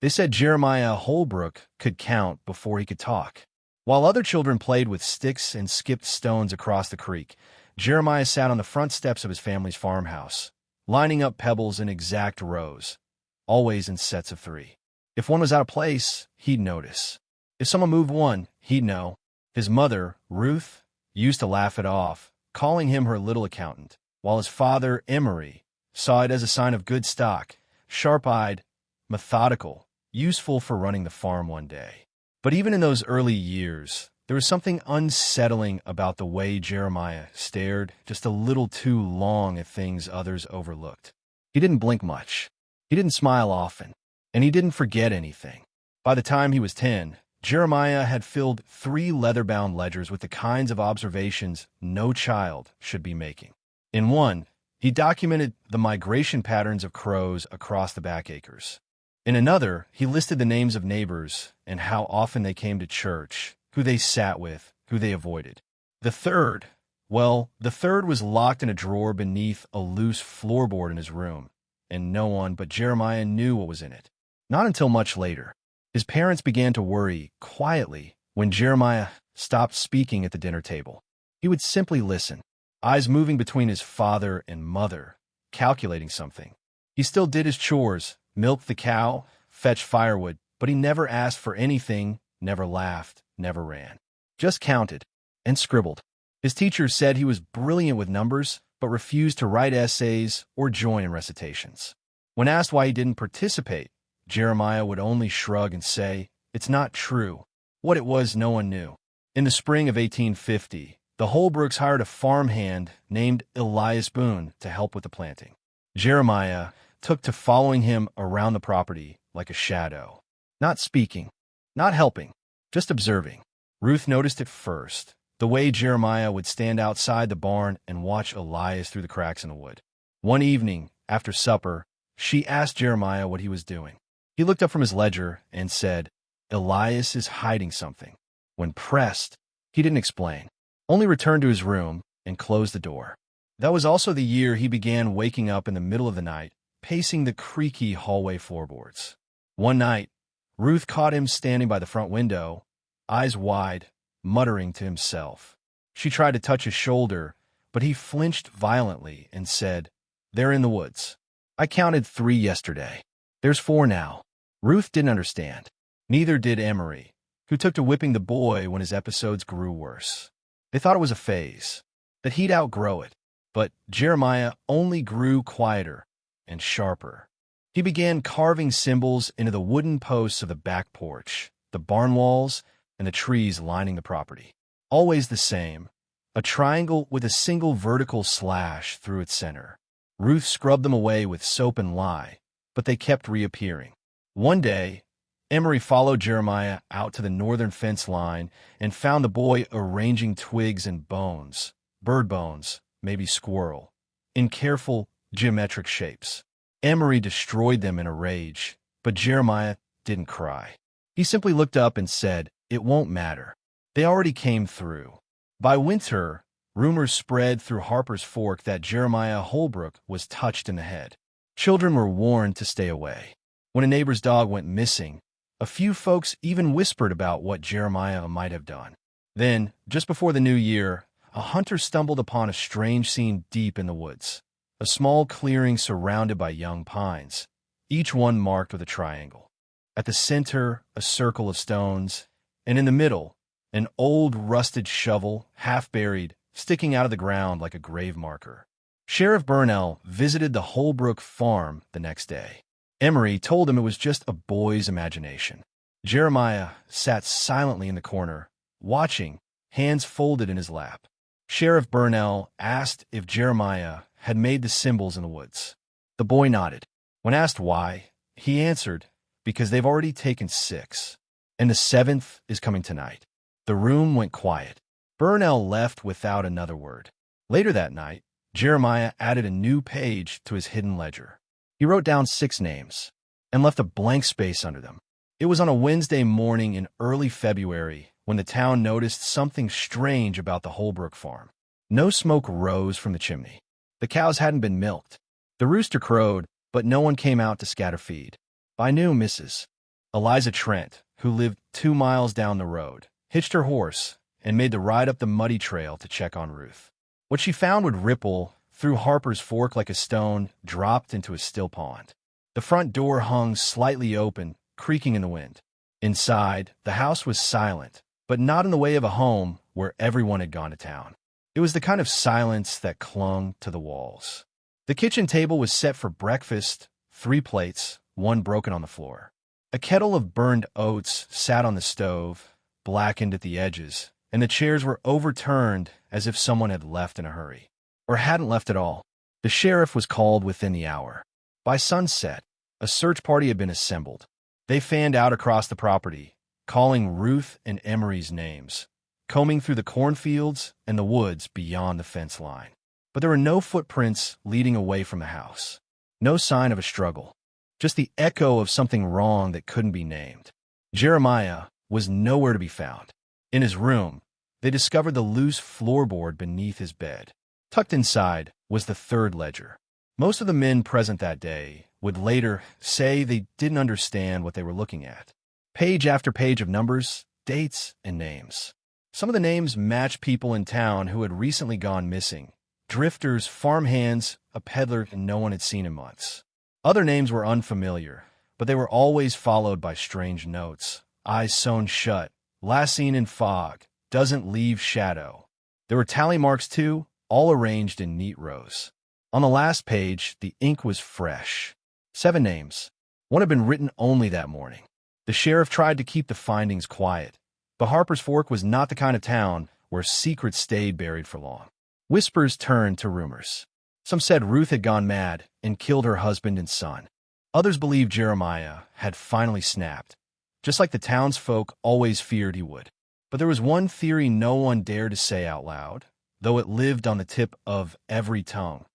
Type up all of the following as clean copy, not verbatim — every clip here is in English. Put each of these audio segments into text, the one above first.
They said Jeremiah Holbrook could count before he could talk. While other children played with sticks and skipped stones across the creek, Jeremiah sat on the front steps of his family's farmhouse, lining up pebbles in exact rows, always in sets of 3. If one was out of place, he'd notice. If someone moved one, he'd know. His mother, Ruth, used to laugh it off, calling him her little accountant, while his father, Emery, saw it as a sign of good stock, sharp-eyed, methodical, useful for running the farm one day. But even in those early years, there was something unsettling about the way Jeremiah stared just a little too long at things others overlooked. He didn't blink much. He didn't smile often. And he didn't forget anything. By the time he was 10, Jeremiah had filled 3 leather-bound ledgers with the kinds of observations no child should be making. In one, he documented the migration patterns of crows across the back acres. In another, he listed the names of neighbors and how often they came to church, who they sat with, who they avoided. The third was locked in a drawer beneath a loose floorboard in his room, and no one but Jeremiah knew what was in it. Not until much later. His parents began to worry, quietly, when Jeremiah stopped speaking at the dinner table. He would simply listen, eyes moving between his father and mother, calculating something. He still did his chores, milked the cow, fetched firewood, but he never asked for anything, never laughed, never ran. Just counted and scribbled. His teachers said he was brilliant with numbers, but refused to write essays or join in recitations. When asked why he didn't participate, Jeremiah would only shrug and say, "It's not true." What it was, no one knew. In the spring of 1850, the Holbrooks hired a farmhand named Elias Boone to help with the planting. Jeremiah took to following him around the property like a shadow. Not speaking, not helping, just observing. Ruth noticed it first, the way Jeremiah would stand outside the barn and watch Elias through the cracks in the wood. One evening, after supper, she asked Jeremiah what he was doing. He looked up from his ledger and said, "Elias is hiding something." When pressed, he didn't explain, only returned to his room and closed the door. That was also the year he began waking up in the middle of the night, pacing the creaky hallway floorboards. One night, Ruth caught him standing by the front window, eyes wide, muttering to himself. She tried to touch his shoulder, but he flinched violently and said, "They're in the woods. I counted 3 yesterday. There's 4 now." Ruth didn't understand. Neither did Emery, who took to whipping the boy when his episodes grew worse. They thought it was a phase, that he'd outgrow it. But Jeremiah only grew quieter and sharper. He began carving symbols into the wooden posts of the back porch, the barn walls, and the trees lining the property. Always the same, a triangle with a single vertical slash through its center. Ruth scrubbed them away with soap and lye, but they kept reappearing. One day, Emery followed Jeremiah out to the northern fence line and found the boy arranging twigs and bones, bird bones, maybe squirrel, in careful, geometric shapes. Emery destroyed them in a rage, but Jeremiah didn't cry. He simply looked up and said, "It won't matter. They already came through." By winter, rumors spread through Harper's Fork that Jeremiah Holbrook was touched in the head. Children were warned to stay away. When a neighbor's dog went missing, a few folks even whispered about what Jeremiah might have done. Then, just before the new year, a hunter stumbled upon a strange scene deep in the woods. A small clearing surrounded by young pines, each one marked with a triangle. At the center, a circle of stones, and in the middle, an old rusted shovel, half buried, sticking out of the ground like a grave marker. Sheriff Burnell visited the Holbrook farm the next day. Emery told him it was just a boy's imagination. Jeremiah sat silently in the corner, watching, hands folded in his lap. Sheriff Burnell asked if Jeremiah had made the symbols in the woods. The boy nodded. When asked why, he answered, "Because they've already taken 6, and the 7th is coming tonight." The room went quiet. Burnell left without another word. Later that night, Jeremiah added a new page to his hidden ledger. He wrote down 6 names and left a blank space under them. It was on a Wednesday morning in early February when the town noticed something strange about the Holbrook farm. No smoke rose from the chimney. The cows hadn't been milked. The rooster crowed, but no one came out to scatter feed. By noon, Mrs. Eliza Trent, who lived 2 miles down the road, hitched her horse and made the ride up the muddy trail to check on Ruth. What she found would ripple through Harper's Fork like a stone dropped into a still pond. The front door hung slightly open, creaking in the wind. Inside, the house was silent, but not in the way of a home where everyone had gone to town. It was the kind of silence that clung to the walls. The kitchen table was set for breakfast, 3 plates, 1 broken on the floor. A kettle of burned oats sat on the stove, blackened at the edges, and the chairs were overturned as if someone had left in a hurry. Or hadn't left at all. The sheriff was called within the hour. By sunset, a search party had been assembled. They fanned out across the property, calling Ruth and Emery's names, combing through the cornfields and the woods beyond the fence line. But there were no footprints leading away from the house. No sign of a struggle. Just the echo of something wrong that couldn't be named. Jeremiah was nowhere to be found. In his room, they discovered the loose floorboard beneath his bed. Tucked inside was the 3rd ledger. Most of the men present that day would later say they didn't understand what they were looking at. Page after page of numbers, dates, and names. Some of the names matched people in town who had recently gone missing. Drifters, farmhands, a peddler no one had seen in months. Other names were unfamiliar, but they were always followed by strange notes. Eyes sewn shut, last seen in fog, doesn't leave shadow. There were tally marks too, all arranged in neat rows. On the last page, the ink was fresh. 7 names. One had been written only that morning. The sheriff tried to keep the findings quiet, but Harper's Fork was not the kind of town where secrets stayed buried for long. Whispers turned to rumors. Some said Ruth had gone mad and killed her husband and son. Others believed Jeremiah had finally snapped, just like the townsfolk always feared he would. But there was one theory no one dared to say out loud, though it lived on the tip of every tongue,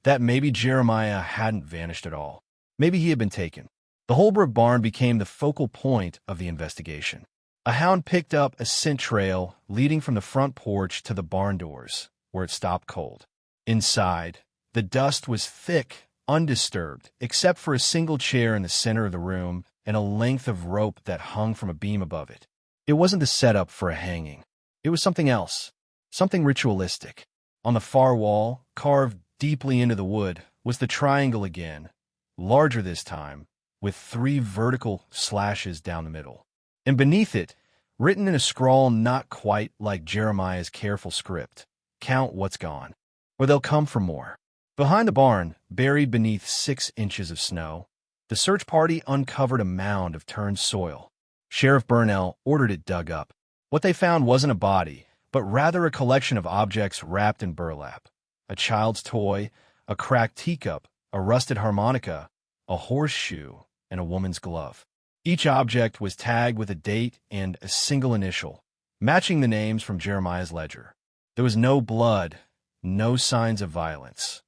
that maybe Jeremiah hadn't vanished at all. Maybe he had been taken. The Holbrook barn became the focal point of the investigation. A hound picked up a scent trail leading from the front porch to the barn doors, where it stopped cold. Inside, the dust was thick, undisturbed, except for a single chair in the center of the room and a length of rope that hung from a beam above it. It wasn't the setup for a hanging. It was something else, something ritualistic. On the far wall, carved deeply into the wood, was the triangle again, larger this time, with 3 vertical slashes down the middle. And beneath it, written in a scrawl not quite like Jeremiah's careful script, "Count what's gone, or they'll come for more." Behind the barn, buried beneath 6 inches of snow, the search party uncovered a mound of turned soil. Sheriff Burnell ordered it dug up. What they found wasn't a body, but rather a collection of objects wrapped in burlap. A child's toy, a cracked teacup, a rusted harmonica, a horseshoe, and a woman's glove. Each object was tagged with a date and a single initial, matching the names from Jeremiah's ledger. There was no blood, no signs of violence.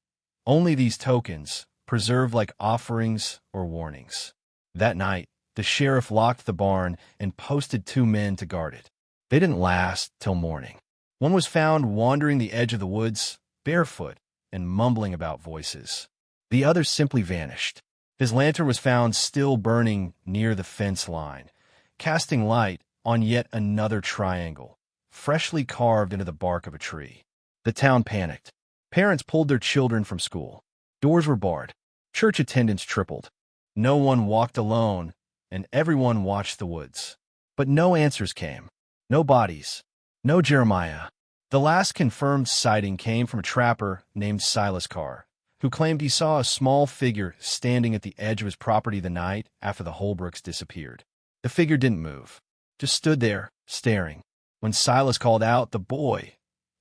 Only these tokens, preserved like offerings or warnings. That night, the sheriff locked the barn and posted 2 men to guard it. They didn't last till morning. One was found wandering the edge of the woods, barefoot, and mumbling about voices. The other simply vanished. His lantern was found still burning near the fence line, casting light on yet another triangle, freshly carved into the bark of a tree. The town panicked. Parents pulled their children from school. Doors were barred. Church attendance tripled. No one walked alone, and everyone watched the woods. But no answers came. No bodies. No Jeremiah. The last confirmed sighting came from a trapper named Silas Carr, who claimed he saw a small figure standing at the edge of his property the night after the Holbrooks disappeared. The figure didn't move, just stood there, staring. When Silas called out, the boy,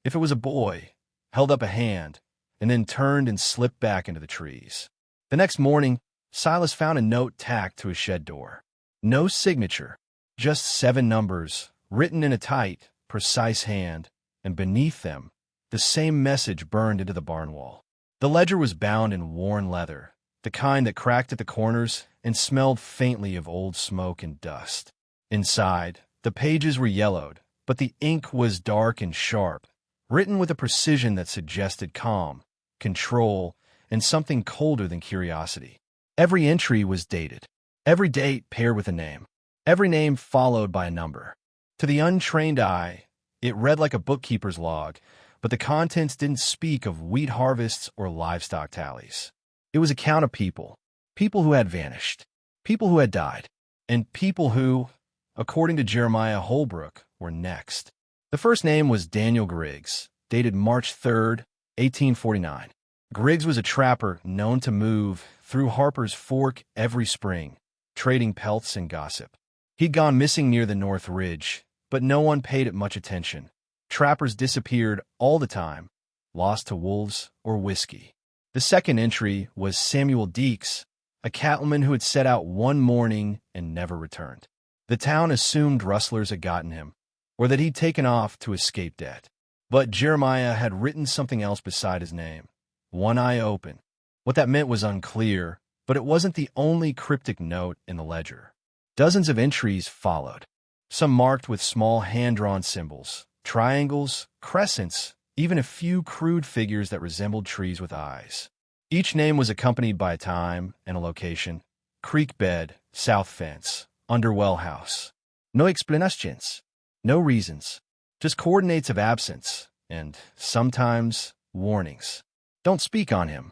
if it was a boy, held up a hand, and then turned and slipped back into the trees. The next morning, Silas found a note tacked to his shed door. No signature, just 7 numbers, written in a tight, precise hand, and beneath them, the same message burned into the barn wall. The ledger was bound in worn leather, the kind that cracked at the corners and smelled faintly of old smoke and dust. Inside, the pages were yellowed, but the ink was dark and sharp, written with a precision that suggested calm, control, and something colder than curiosity. Every entry was dated, every date paired with a name. every name followed by a number. To the untrained eye, it read like a bookkeeper's log, but the contents didn't speak of wheat harvests or livestock tallies. It was a count of people, people who had vanished, people who had died, and people who, according to Jeremiah Holbrook, were next. The first name was Daniel Griggs, dated March 3rd, 1849. Griggs was a trapper known to move through Harper's Fork every spring, trading pelts and gossip. He'd gone missing near the North Ridge, but no one paid it much attention. Trappers disappeared all the time, lost to wolves or whiskey. The second entry was Samuel Deeks, a cattleman who had set out one morning and never returned. The town assumed rustlers had gotten him, or that he'd taken off to escape debt. But Jeremiah had written something else beside his name, one eye open. What that meant was unclear, but it wasn't the only cryptic note in the ledger. Dozens of entries followed, some marked with small hand-drawn symbols, triangles, crescents, even a few crude figures that resembled trees with eyes. Each name was accompanied by a time and a location: creek bed, south fence, under well house. No explanations, no reasons, just coordinates of absence, and sometimes warnings. Don't speak on him.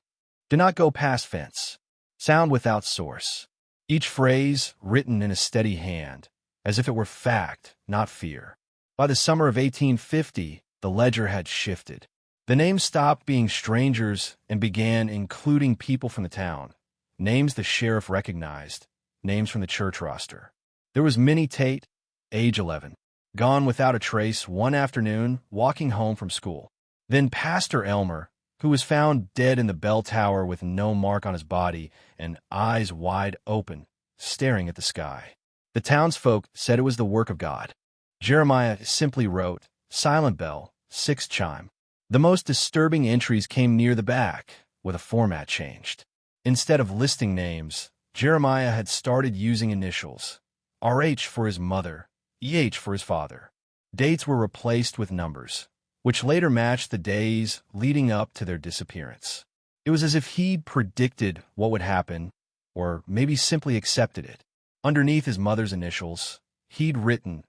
Do not go past fence. Sound without source. Each phrase written in a steady hand, as if it were fact, not fear. By the summer of 1850, the ledger had shifted. The names stopped being strangers and began including people from the town, names the sheriff recognized, names from the church roster. There was Minnie Tate, age 11, gone without a trace one afternoon walking home from school. Then Pastor Elmer, who was found dead in the bell tower with no mark on his body and eyes wide open, staring at the sky. The townsfolk said it was the work of God. Jeremiah simply wrote, "Silent bell, 6 chime." The most disturbing entries came near the back, with a format changed. Instead of listing names, Jeremiah had started using initials: RH for his mother, EH for his father. Dates were replaced with numbers, which later matched the days leading up to their disappearance. It was as if he'd predicted what would happen, or maybe simply accepted it. Underneath his mother's initials, he'd written,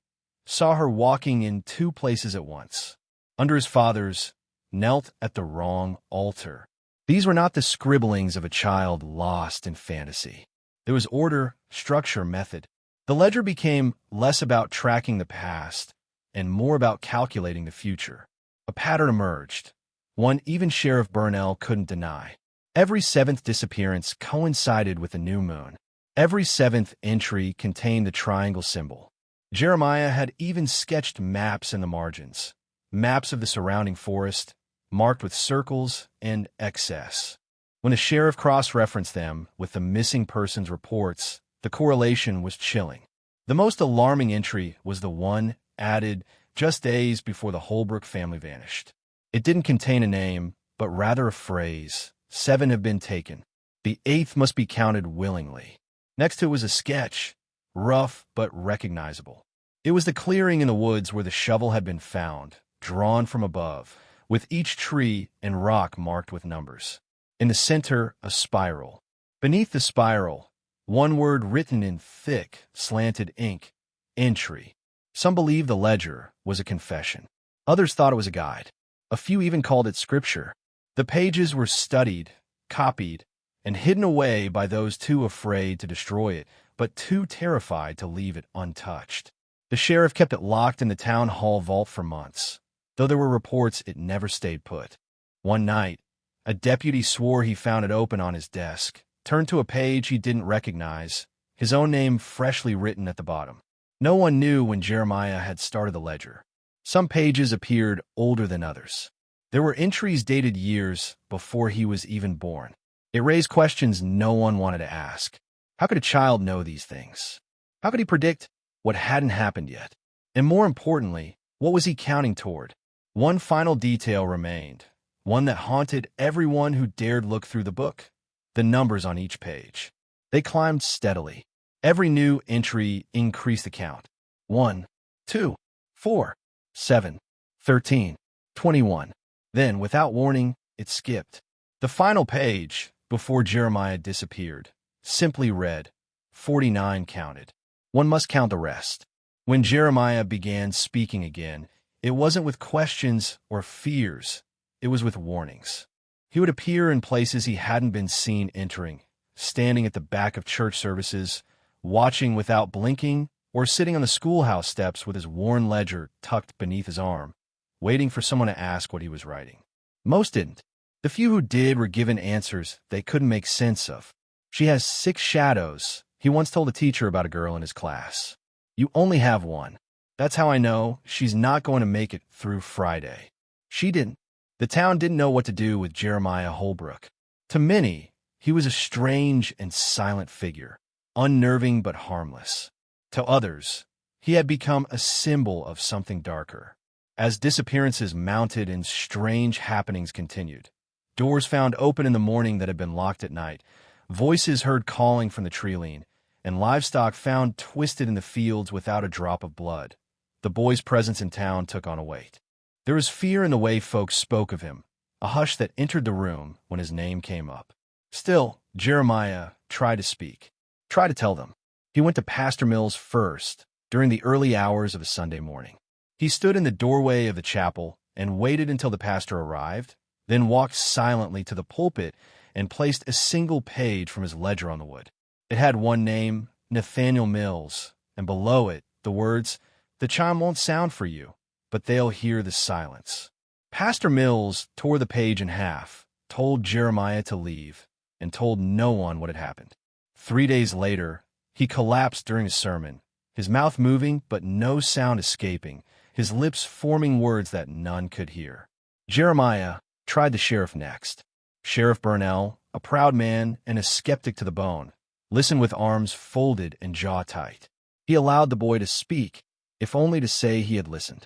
"Saw her walking in 2 places at once." Under his father's, "Knelt at the wrong altar." These were not the scribblings of a child lost in fantasy. There was order, structure, method. The ledger became less about tracking the past and more about calculating the future. A pattern emerged, one even Sheriff Burnell couldn't deny. Every 7th disappearance coincided with a new moon. Every 7th entry contained the triangle symbol. Jeremiah had even sketched maps in the margins, maps of the surrounding forest, marked with circles and XS. When the sheriff cross-referenced them with the missing persons reports, the correlation was chilling. The most alarming entry was the one added just days before the Holbrook family vanished. It didn't contain a name, but rather a phrase: 7 have been taken. The 8th must be counted willingly. Next to it was a sketch, rough but recognizable. It was the clearing in the woods where the shovel had been found, drawn from above, with each tree and rock marked with numbers. In the center, a spiral. Beneath the spiral, one word written in thick, slanted ink: entry. Some believed the ledger was a confession. Others thought it was a guide. A few even called it scripture. The pages were studied, copied, and hidden away by those too afraid to destroy it, but too terrified to leave it untouched. The sheriff kept it locked in the town hall vault for months, though there were reports it never stayed put. One night, a deputy swore he found it open on his desk, turned to a page he didn't recognize, his own name freshly written at the bottom. No one knew when Jeremiah had started the ledger. Some pages appeared older than others. There were entries dated years before he was even born. It raised questions no one wanted to ask. How could a child know these things? How could he predict what hadn't happened yet? And more importantly, what was he counting toward? One final detail remained, one that haunted everyone who dared look through the book: the numbers on each page. They climbed steadily. Every new entry increased the count: 1, 2, 4, 7, 13, 21. Then, without warning, it skipped. The final page, before Jeremiah disappeared, simply read, 49 counted. One must count the rest. When Jeremiah began speaking again, it wasn't with questions or fears, it was with warnings. He would appear in places he hadn't been seen entering, standing at the back of church services, watching without blinking, or sitting on the schoolhouse steps with his worn ledger tucked beneath his arm, waiting for someone to ask what he was writing. Most didn't. The few who did were given answers they couldn't make sense of. "She has 6 shadows," he once told a teacher about a girl in his class. "You only have one. That's how I know she's not going to make it through Friday." She didn't. The town didn't know what to do with Jeremiah Holbrook. To many, he was a strange and silent figure, unnerving but harmless. To others, he had become a symbol of something darker. As disappearances mounted and strange happenings continued, doors found open in the morning that had been locked at night, voices heard calling from the treeline, and livestock found twisted in the fields without a drop of blood, the boy's presence in town took on a weight. There was fear in the way folks spoke of him, a hush that entered the room when his name came up. Still, Jeremiah tried to speak, tried to tell them. He went to Pastor Mills first, during the early hours of a Sunday morning. He stood in the doorway of the chapel and waited until the pastor arrived, then walked silently to the pulpit and placed a single page from his ledger on the wood. It had one name, Nathaniel Mills, and below it, the words, "The chime won't sound for you, but they'll hear the silence." Pastor Mills tore the page in half, told Jeremiah to leave, and told no one what had happened. 3 days later, he collapsed during a sermon, his mouth moving but no sound escaping, his lips forming words that none could hear. Jeremiah tried the sheriff next. Sheriff Burnell, a proud man and a skeptic to the bone, listened with arms folded and jaw tight. He allowed the boy to speak, if only to say he had listened.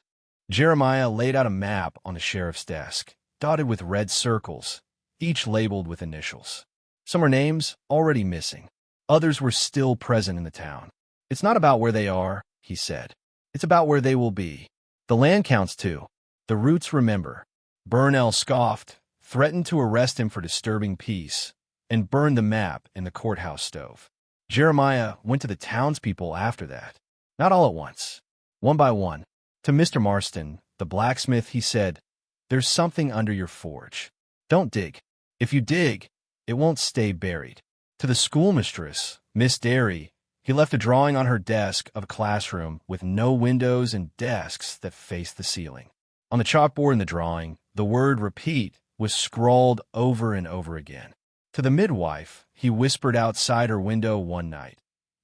Jeremiah laid out a map on the sheriff's desk, dotted with red circles, each labeled with initials. Some were names already missing. Others were still present in the town. "It's not about where they are," he said. "It's about where they will be. The land counts too. The roots remember." Burnell scoffed, threatened to arrest him for disturbing peace, and burned the map in the courthouse stove. Jeremiah went to the townspeople after that. Not all at once, one by one. To Mr. Marston, the blacksmith, he said, "There's something under your forge. Don't dig. If you dig, it won't stay buried." To the schoolmistress, Miss Derry, he left a drawing on her desk of a classroom with no windows and desks that faced the ceiling. On the chalkboard in the drawing, the word "repeat" was scrawled over and over again. To the midwife, he whispered outside her window one night,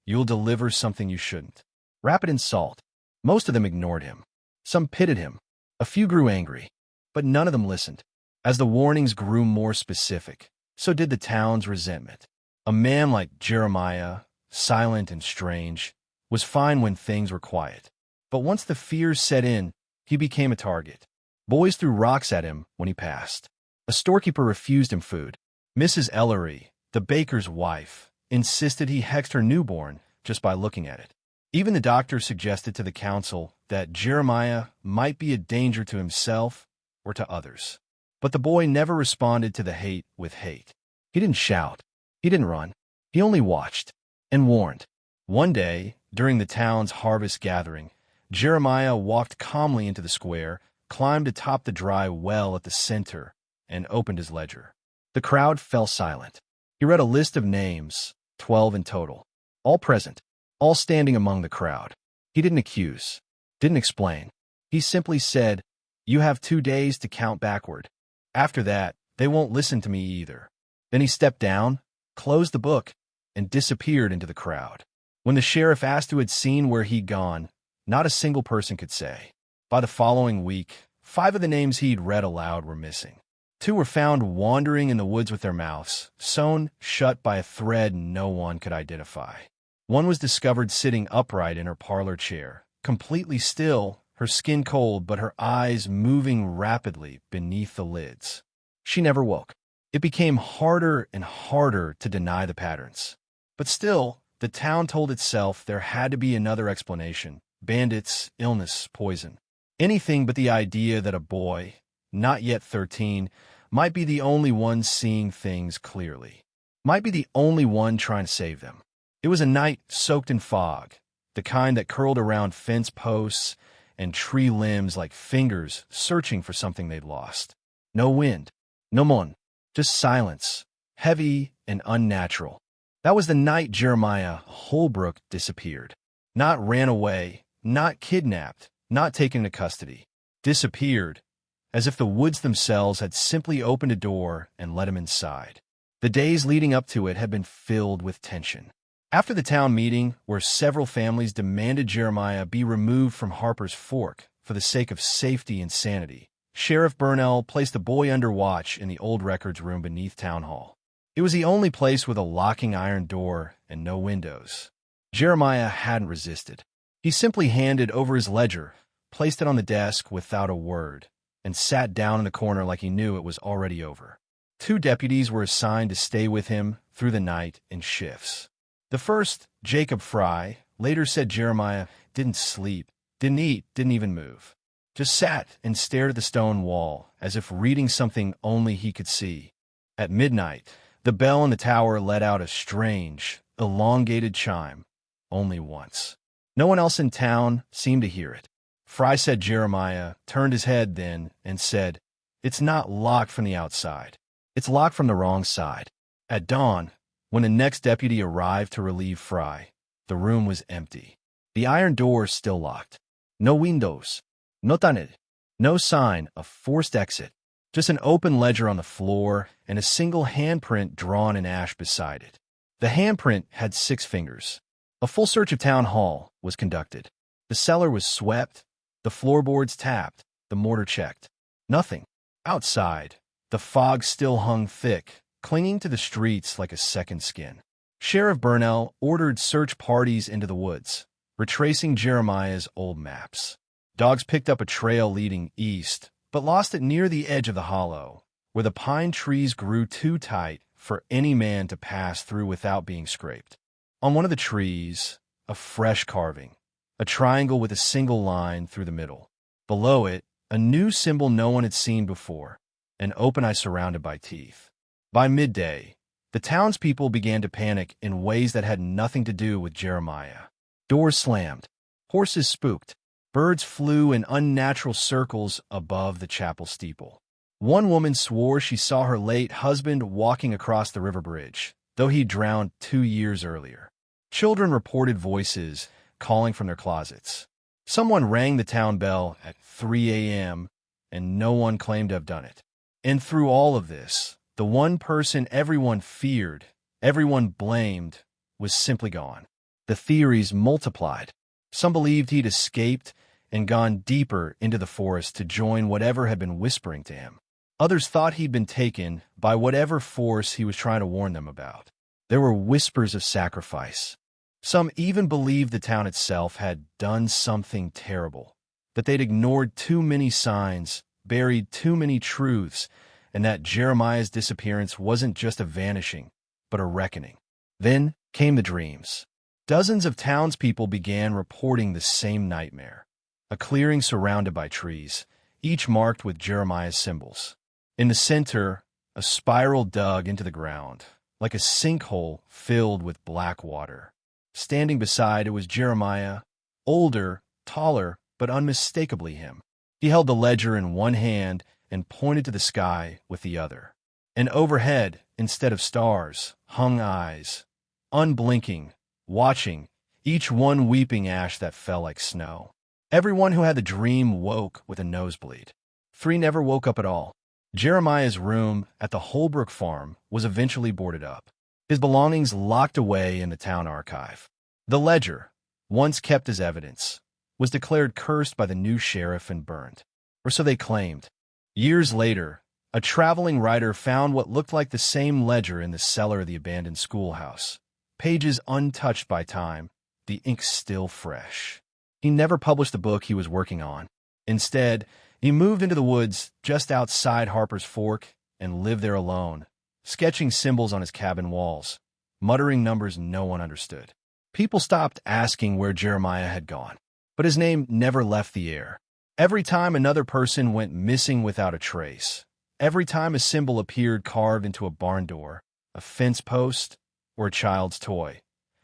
"You'll deliver something you shouldn't. Wrap it in salt." Most of them ignored him. Some pitied him. A few grew angry. But none of them listened. As the warnings grew more specific, so did the town's resentment. A man like Jeremiah, silent and strange, was fine when things were quiet. But once the fears set in, he became a target. Boys threw rocks at him when he passed. A storekeeper refused him food. Mrs. Ellery, the baker's wife, insisted he hexed her newborn just by looking at it. Even the doctor suggested to the council that Jeremiah might be a danger to himself or to others. But the boy never responded to the hate with hate. He didn't shout. He didn't run. He only watched and warned. One day, during the town's harvest gathering, Jeremiah walked calmly into the square, climbed atop the dry well at the center, and opened his ledger. The crowd fell silent. He read a list of names, 12 in total, all present, all standing among the crowd. He didn't accuse, didn't explain. He simply said, "You have 2 days to count backward. After that, they won't listen to me either." Then he stepped down, closed the book, and disappeared into the crowd. When the sheriff asked who had seen where he'd gone, not a single person could say. By the following week, 5 of the names he'd read aloud were missing. 2 were found wandering in the woods with their mouths sewn shut by a thread no one could identify. One was discovered sitting upright in her parlor chair, completely still, her skin cold but her eyes moving rapidly beneath the lids. She never woke. It became harder and harder to deny the patterns. But still, the town told itself there had to be another explanation: bandits, illness, poison. Anything but the idea that a boy, not yet 13, might be the only one seeing things clearly, might be the only one trying to save them. It was a night soaked in fog, the kind that curled around fence posts and tree limbs like fingers searching for something they'd lost. No wind, no moon, just silence, heavy and unnatural. That was the night Jeremiah Holbrook disappeared. Not ran away, not kidnapped, not taken into custody. Disappeared, as if the woods themselves had simply opened a door and let him inside. The days leading up to it had been filled with tension. After the town meeting, where several families demanded Jeremiah be removed from Harper's Fork for the sake of safety and sanity, Sheriff Burnell placed the boy under watch in the old records room beneath Town Hall. It was the only place with a locking iron door and no windows. Jeremiah hadn't resisted. He simply handed over his ledger, placed it on the desk without a word, and sat down in the corner like he knew it was already over. 2 deputies were assigned to stay with him through the night in shifts. The first, Jacob Fry, later said Jeremiah didn't sleep, didn't eat, didn't even move. Just sat and stared at the stone wall, as if reading something only he could see. At midnight, the bell in the tower let out a strange, elongated chime, only once. No one else in town seemed to hear it. Fry said Jeremiah turned his head then and said, "It's not locked from the outside. It's locked from the wrong side." At dawn, when the next deputy arrived to relieve Fry, the room was empty. The iron door still locked. No windows. No tunnel. No sign of forced exit. Just an open ledger on the floor and a single handprint drawn in ash beside it. The handprint had 6 fingers. A full search of Town Hall was conducted. The cellar was swept, the floorboards tapped, the mortar checked. Nothing. Outside, the fog still hung thick, clinging to the streets like a second skin. Sheriff Burnell ordered search parties into the woods, retracing Jeremiah's old maps. Dogs picked up a trail leading east, but lost it near the edge of the hollow, where the pine trees grew too tight for any man to pass through without being scraped. On one of the trees, a fresh carving, a triangle with a single line through the middle. Below it, a new symbol no one had seen before, an open eye surrounded by teeth. By midday, the townspeople began to panic in ways that had nothing to do with Jeremiah. Doors slammed, horses spooked, birds flew in unnatural circles above the chapel steeple. One woman swore she saw her late husband walking across the river bridge, though he drowned 2 years earlier. Children reported voices calling from their closets. Someone rang the town bell at 3 a.m., and no one claimed to have done it. And through all of this, the one person everyone feared, everyone blamed, was simply gone. The theories multiplied. Some believed he'd escaped and gone deeper into the forest to join whatever had been whispering to him. Others thought he'd been taken by whatever force he was trying to warn them about. There were whispers of sacrifice. Some even believed the town itself had done something terrible, that they'd ignored too many signs, buried too many truths, and that Jeremiah's disappearance wasn't just a vanishing, but a reckoning. Then came the dreams. Dozens of townspeople began reporting the same nightmare. A clearing surrounded by trees, each marked with Jeremiah's symbols. In the center, a spiral dug into the ground, like a sinkhole filled with black water. Standing beside it was Jeremiah, older, taller, but unmistakably him. He held the ledger in one hand and pointed to the sky with the other. And overhead, instead of stars, hung eyes, unblinking, watching, each one weeping ash that fell like snow. Everyone who had the dream woke with a nosebleed. 3 never woke up at all. Jeremiah's room at the Holbrook farm was eventually boarded up, his belongings locked away in the town archive. The ledger, once kept as evidence, was declared cursed by the new sheriff and burned, or so they claimed. Years later, a traveling writer found what looked like the same ledger in the cellar of the abandoned schoolhouse, pages untouched by time, the ink still fresh. He never published the book he was working on. Instead, he moved into the woods just outside Harper's Fork and lived there alone, sketching symbols on his cabin walls, muttering numbers no one understood. People stopped asking where Jeremiah had gone, but his name never left the air. Every time another person went missing without a trace, every time a symbol appeared carved into a barn door, a fence post, or a child's toy,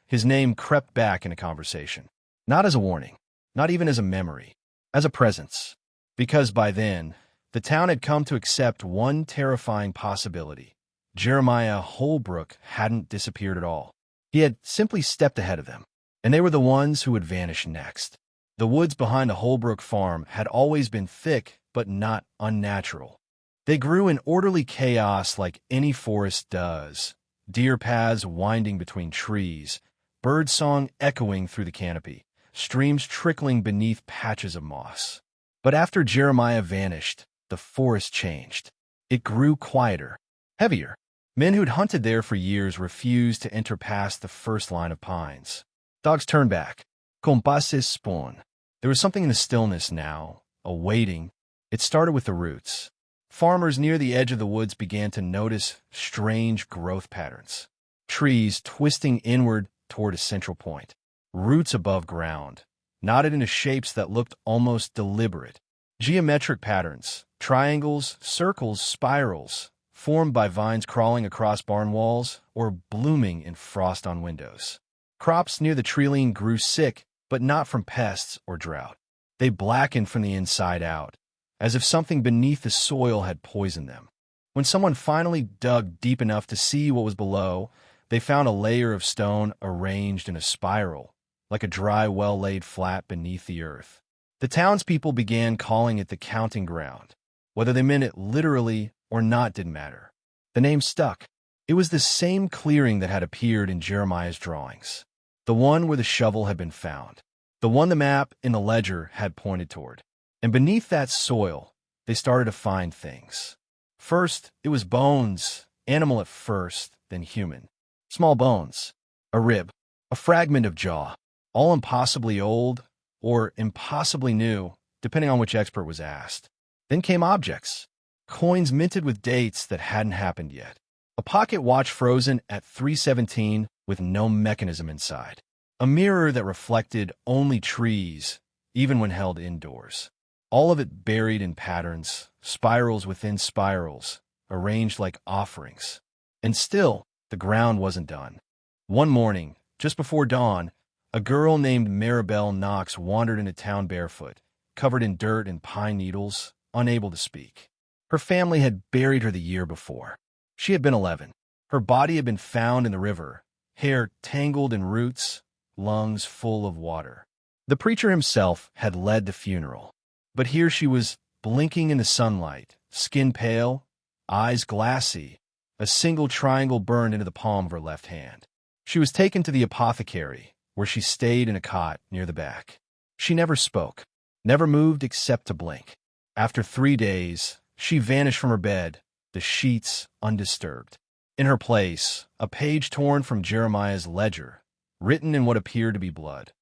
his name crept back into conversation. Not as a warning, not even as a memory, as a presence. Because by then, the town had come to accept one terrifying possibility. Jeremiah Holbrook hadn't disappeared at all. He had simply stepped ahead of them, and they were the ones who would vanish next. The woods behind the Holbrook farm had always been thick, but not unnatural. They grew in orderly chaos like any forest does, deer paths winding between trees, birdsong echoing through the canopy, streams trickling beneath patches of moss. But after Jeremiah vanished, the forest changed. It grew quieter, heavier. Men who'd hunted there for years refused to enter past the first line of pines. Dogs turned back. Compasses spawn. There was something in the stillness now, a waiting. It started with the roots. Farmers near the edge of the woods began to notice strange growth patterns. Trees twisting inward toward a central point. Roots above ground, knotted into shapes that looked almost deliberate. Geometric patterns, triangles, circles, spirals, formed by vines crawling across barn walls or blooming in frost on windows. Crops near the treeline grew sick, but not from pests or drought. They blackened from the inside out, as if something beneath the soil had poisoned them. When someone finally dug deep enough to see what was below, they found a layer of stone arranged in a spiral, like a dry well laid flat beneath the earth. The townspeople began calling it the counting ground. Whether they meant it literally or not didn't matter. The name stuck. It was the same clearing that had appeared in Jeremiah's drawings, the one where the shovel had been found, the one the map in the ledger had pointed toward. And beneath that soil, they started to find things. First, it was bones, animal at first, then human. Small bones, a rib, a fragment of jaw, all impossibly old or impossibly new, depending on which expert was asked. Then came objects, coins minted with dates that hadn't happened yet. A pocket watch frozen at 317 with no mechanism inside. A mirror that reflected only trees, even when held indoors. All of it buried in patterns, spirals within spirals, arranged like offerings. And still, the ground wasn't done. One morning, just before dawn, a girl named Maribel Knox wandered into town barefoot, covered in dirt and pine needles, unable to speak. Her family had buried her the year before. She had been 11. Her body had been found in the river, hair tangled in roots, lungs full of water. The preacher himself had led the funeral. But here she was, blinking in the sunlight, skin pale, eyes glassy, a single triangle burned into the palm of her left hand. She was taken to the apothecary, where she stayed in a cot near the back. She never spoke, never moved except to blink. After 3 days, she vanished from her bed, the sheets undisturbed. In her place, a page torn from Jeremiah's ledger, written in what appeared to be blood.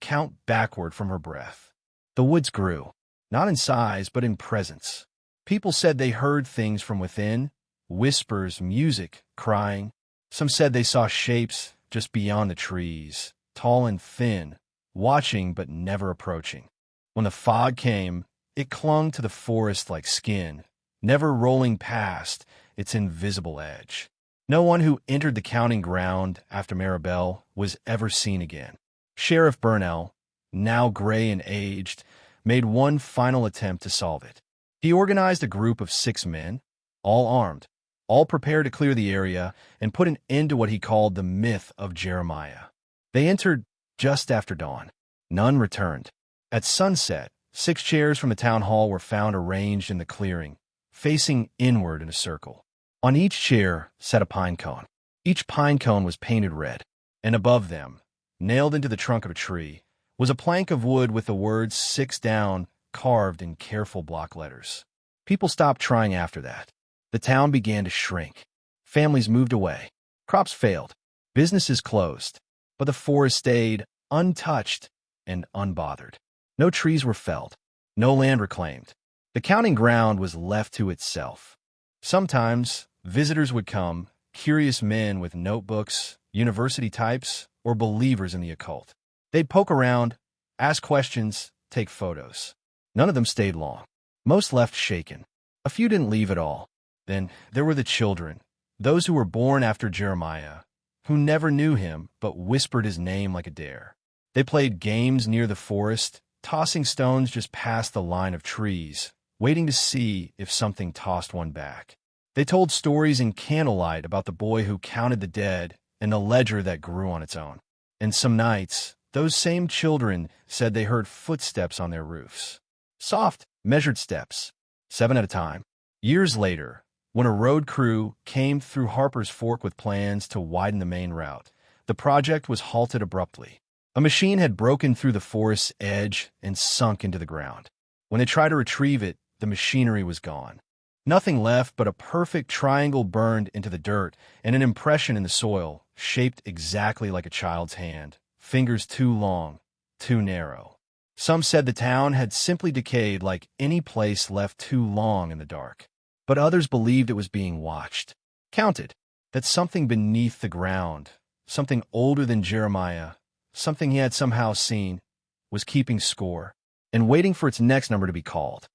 Count backward from her breath. The woods grew. Not in size, but in presence. People said they heard things from within, whispers, music, crying. Some said they saw shapes just beyond the trees, tall and thin, watching but never approaching. When the fog came, it clung to the forest like skin, never rolling past its invisible edge. No one who entered the counting ground after Maribel was ever seen again. Sheriff Burnell, now gray and aged, made one final attempt to solve it. He organized a group of 6 men, all armed, all prepared to clear the area and put an end to what he called the myth of Jeremiah. They entered just after dawn. None returned. At sunset, 6 chairs from the town hall were found arranged in the clearing, facing inward in a circle. On each chair sat a pine cone. Each pine cone was painted red, and above them, nailed into the trunk of a tree, was a plank of wood with the words 6 down carved in careful block letters. People stopped trying after that. The town began to shrink. Families moved away. Crops failed. Businesses closed. But the forest stayed untouched and unbothered. No trees were felled. No land reclaimed. The counting ground was left to itself. Sometimes, visitors would come, curious men with notebooks, university types, or believers in the occult. They'd poke around, ask questions, take photos. None of them stayed long. Most left shaken. A few didn't leave at all. Then there were the children, those who were born after Jeremiah, who never knew him but whispered his name like a dare. They played games near the forest, tossing stones just past the line of trees, waiting to see if something tossed one back. They told stories in candlelight about the boy who counted the dead and the ledger that grew on its own. And some nights, those same children said they heard footsteps on their roofs. Soft, measured steps, 7 at a time. Years later, when a road crew came through Harper's Fork with plans to widen the main route, the project was halted abruptly. A machine had broken through the forest's edge and sunk into the ground. When they tried to retrieve it, the machinery was gone. Nothing left but a perfect triangle burned into the dirt and an impression in the soil, shaped exactly like a child's hand, fingers too long, too narrow. Some said the town had simply decayed like any place left too long in the dark. But others believed it was being watched, counted, that something beneath the ground, something older than Jeremiah, something he had somehow seen, was keeping score and waiting for its next number to be called.